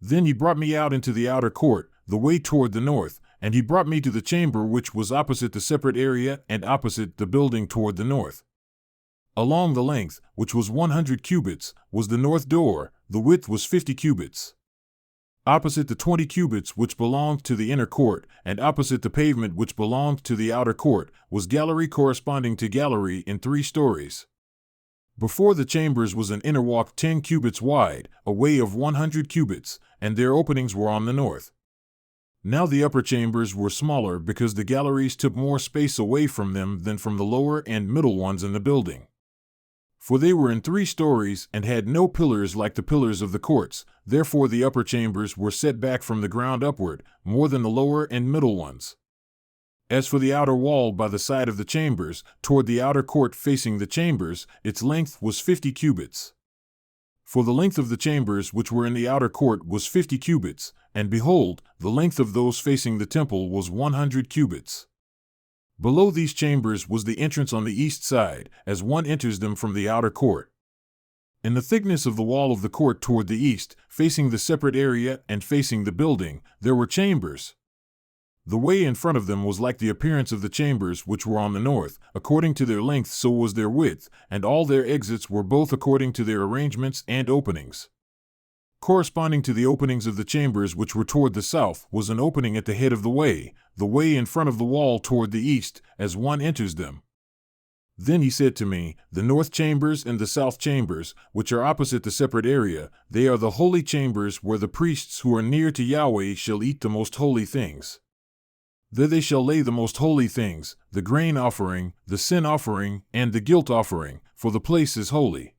Then he brought me out into the outer court, the way toward the north, and he brought me to the chamber which was opposite the separate area and opposite the building toward the north. Along the length, which was 100 cubits, was the north door, the width was 50 cubits. Opposite the 20 cubits which belonged to the inner court, and opposite the pavement which belonged to the outer court, was gallery corresponding to gallery in 3 stories. Before the chambers was an inner walk 10 cubits wide, a way of 100 cubits, and their openings were on the north. Now the upper chambers were smaller because the galleries took more space away from them than from the lower and middle ones in the building. For they were in 3 stories and had no pillars like the pillars of the courts, therefore the upper chambers were set back from the ground upward, more than the lower and middle ones. As for the outer wall by the side of the chambers, toward the outer court facing the chambers, its length was 50 cubits. For the length of the chambers which were in the outer court was 50 cubits, and behold, the length of those facing the temple was 100 cubits. Below these chambers was the entrance on the east side, as one enters them from the outer court. In the thickness of the wall of the court toward the east, facing the separate area and facing the building, there were chambers. The way in front of them was like the appearance of the chambers which were on the north, according to their length so was their width, and all their exits were both according to their arrangements and openings. Corresponding to the openings of the chambers which were toward the south was an opening at the head of the way in front of the wall toward the east, as one enters them. Then he said to me, the north chambers and the south chambers, which are opposite the separate area, they are the holy chambers where the priests who are near to Yahweh shall eat the most holy things. There they shall lay the most holy things, the grain offering, the sin offering, and the guilt offering, for the place is holy.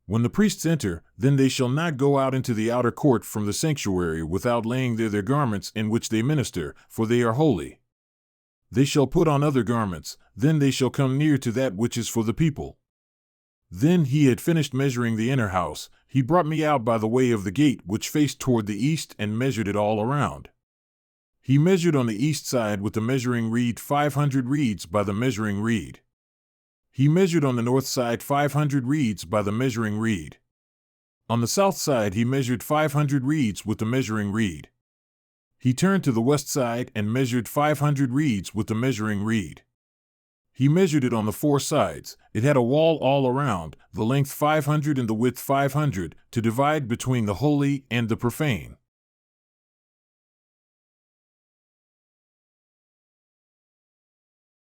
When the priests enter, then they shall not go out into the outer court from the sanctuary without laying there their garments in which they minister, for they are holy. They shall put on other garments, then they shall come near to that which is for the people. Then he had finished measuring the inner house. He brought me out by the way of the gate which faced toward the east and measured it all around. He measured on the east side with the measuring reed 500 reeds by the measuring reed. He measured on the north side 500 reeds by the measuring reed. On the south side he measured 500 reeds with the measuring reed. He turned to the west side and measured 500 reeds with the measuring reed. He measured it on the 4 sides. It had a wall all around, the length 500 and the width 500, to divide between the holy and the profane.